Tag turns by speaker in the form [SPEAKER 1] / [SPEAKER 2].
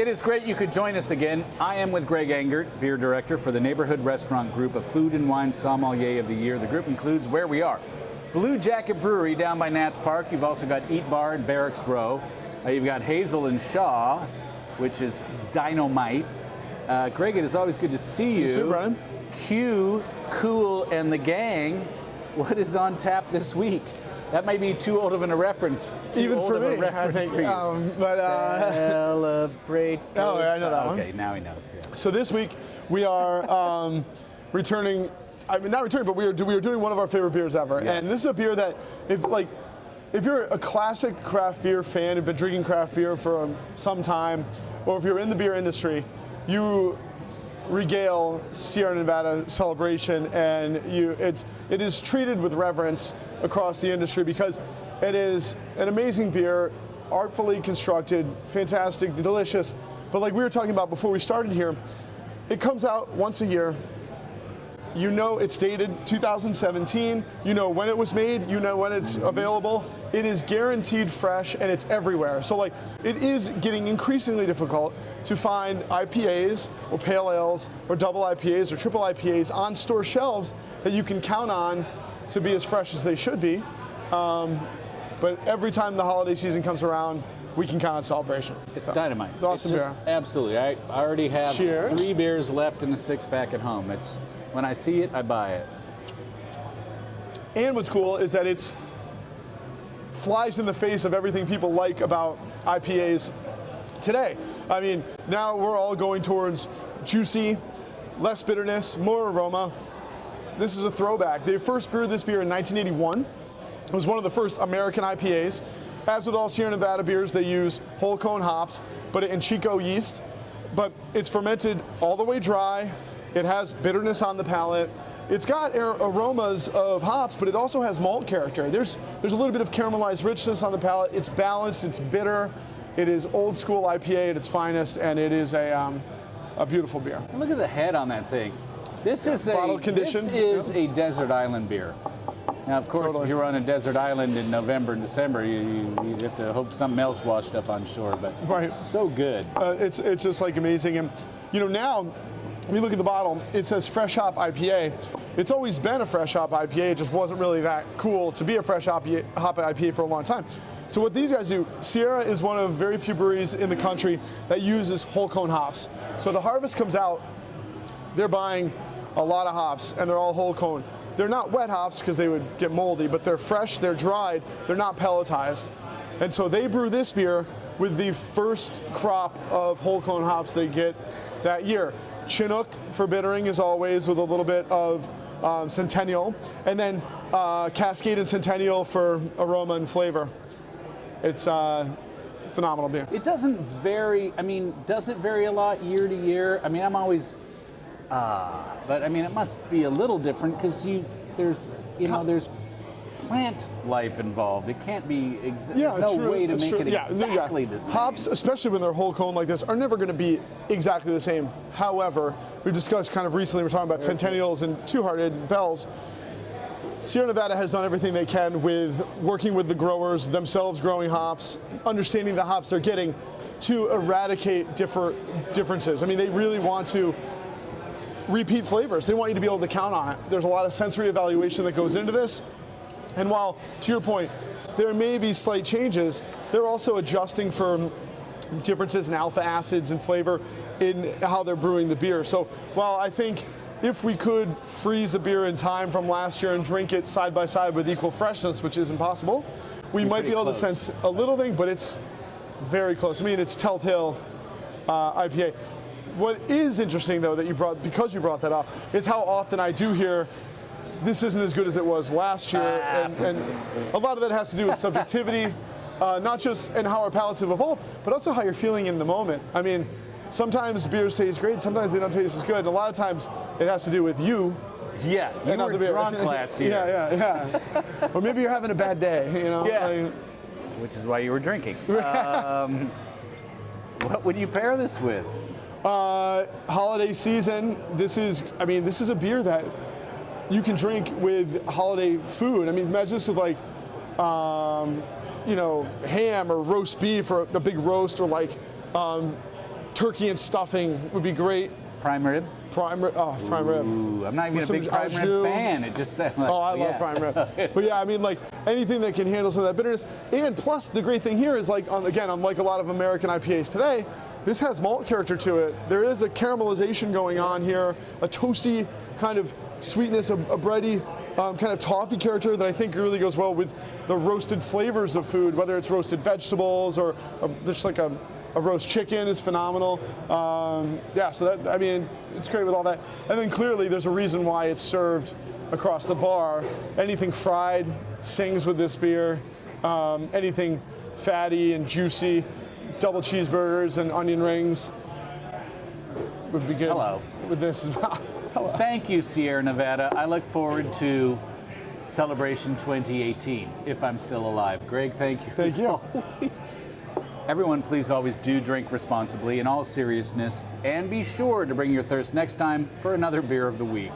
[SPEAKER 1] It is great you could join us again. I am with Greg Engert, beer director for the Neighborhood Restaurant Group of Food and Wine Sommelier of the Year. The group includes where we are. Blue Jacket Brewery down by Nats Park. You've also got Eat Bar and Barracks Row. You've got Hazel and Shaw, which is dynamite. Greg, it is always good to see you.
[SPEAKER 2] You too, Brennan.
[SPEAKER 1] Q, Cool, and the gang. What is on tap this week? That might be too old of a reference.
[SPEAKER 2] Even for me, I think.
[SPEAKER 1] Celebrate.
[SPEAKER 2] Oh, I know that one.
[SPEAKER 1] Okay, now he knows. Yeah.
[SPEAKER 2] So this week we are returning. I mean, not returning, but we are doing one of our favorite beers ever.
[SPEAKER 1] Yes.
[SPEAKER 2] And this is a beer that, if you're a classic craft beer fan, who've been drinking craft beer for some time, or if you're in the beer industry, you regale Sierra Nevada Celebration, and it is treated with reverence across the industry because it is an amazing beer, artfully constructed, fantastic, delicious. But like we were talking about before we started here, it comes out once a year. You know it's dated 2017. You know when it was made. You know when it's available. It is guaranteed fresh, and it's everywhere. So like, it is getting increasingly difficult to find IPAs or pale ales or double IPAs or triple IPAs on store shelves that you can count on to be as fresh as they should be. But every time the holiday season comes around, we can count on Celebration.
[SPEAKER 1] It's dynamite.
[SPEAKER 2] It's awesome beer.
[SPEAKER 1] Absolutely. I already have
[SPEAKER 2] Cheers.
[SPEAKER 1] 3 beers left in a 6-pack at home. When I see it, I buy it.
[SPEAKER 2] And what's cool is that it's flies in the face of everything people like about IPAs today. I mean, now we're all going towards juicy, less bitterness, more aroma. This is a throwback. They first brewed this beer in 1981. It was one of the first American IPAs. As with all Sierra Nevada beers, they use whole cone hops, but in Chico yeast. But it's fermented all the way dry. It has bitterness on the palate. It's got aromas of hops, but it also has malt character. There's a little bit of caramelized richness on the palate. It's balanced, it's bitter. It is old school IPA at its finest, and it is a beautiful beer.
[SPEAKER 1] Look at the head on that thing. This is
[SPEAKER 2] bottle conditioned.
[SPEAKER 1] This is a desert island beer. Now, of course,
[SPEAKER 2] Totally.
[SPEAKER 1] if you're on a desert island in November and December, you have to hope something else washed up on shore. But
[SPEAKER 2] Right.
[SPEAKER 1] so good.
[SPEAKER 2] It's just like amazing. And now, when you look at the bottle, it says fresh hop IPA. It's always been a fresh hop IPA. It just wasn't really that cool to be a fresh hop IPA for a long time. So what these guys do, Sierra is one of very few breweries in the country that uses whole cone hops. So the harvest comes out, they're buying a lot of hops, and they're all whole cone. They're not wet hops because they would get moldy, but they're fresh, they're dried, they're not pelletized. And so they brew this beer with the first crop of whole cone hops they get that year. Chinook for bittering as always, with a little bit of Centennial, and then Cascade and Centennial for aroma and flavor. It's phenomenal beer.
[SPEAKER 1] It doesn't vary. I mean, does it vary a lot year to year? I mean, I'm always, but I mean, it must be a little different because there's plant life involved. It can't be. There's no way to make it exactly the same.
[SPEAKER 2] Hops, especially when they're whole cone like this, are never going to be exactly the same. However, we discussed kind of recently, we're talking about Centennials and Two-Hearted Bells. Sierra Nevada has done everything they can with working with the growers, themselves growing hops, understanding the hops they're getting to eradicate differences. I mean, they really want to repeat flavors. They want you to be able to count on it. There's a lot of sensory evaluation that goes into this. And while, to your point, there may be slight changes, they're also adjusting for differences in alpha acids and flavor in how they're brewing the beer. So while I think if we could freeze a beer in time from last year and drink it side by side with equal freshness, which is impossible, we might be able to sense a little thing, but it's very close. I mean, it's telltale IPA. What is interesting, though, because you brought that up, is how often I do hear this isn't as good as it was last year, and a lot of that has to do with subjectivity, not just in how our palates have evolved, but also how you're feeling in the moment. I mean, sometimes beers taste great, sometimes they don't taste as good, and a lot of times it has to do with you.
[SPEAKER 1] Yeah, you were drunk last year.
[SPEAKER 2] Yeah. Or maybe you're having a bad day,
[SPEAKER 1] Yeah. Which is why you were drinking. What would you pair this with?
[SPEAKER 2] Holiday season. This is a beer that you can drink with holiday food. I mean, imagine this with like, ham or roast beef or a big roast, or like turkey and stuffing would be great.
[SPEAKER 1] Prime rib?
[SPEAKER 2] Prime rib.
[SPEAKER 1] Ooh, I'm not even a big prime rib fan. It just sounds like.
[SPEAKER 2] Oh, I love prime rib. But yeah, I mean, like anything that can handle some of that bitterness. And plus, the great thing here is, like, again, unlike a lot of American IPAs today, this has malt character to it. There is a caramelization going on here, a toasty kind of sweetness, a bready kind of toffee character that I think really goes well with the roasted flavors of food, whether it's roasted vegetables or just like a roast chicken is phenomenal. Yeah, so that, I mean, it's great with all that. And then clearly there's a reason why it's served across the bar. Anything fried sings with this beer. Anything fatty and juicy, double cheeseburgers and onion rings would be good.
[SPEAKER 1] Hello.
[SPEAKER 2] With this as well. Hello.
[SPEAKER 1] Thank you, Sierra Nevada. I look forward to Celebration 2018, if I'm still alive. Greg, thank you.
[SPEAKER 2] Thank you.
[SPEAKER 1] Always. Everyone, please always do drink responsibly in all seriousness, and be sure to bring your thirst next time for another Beer of the Week.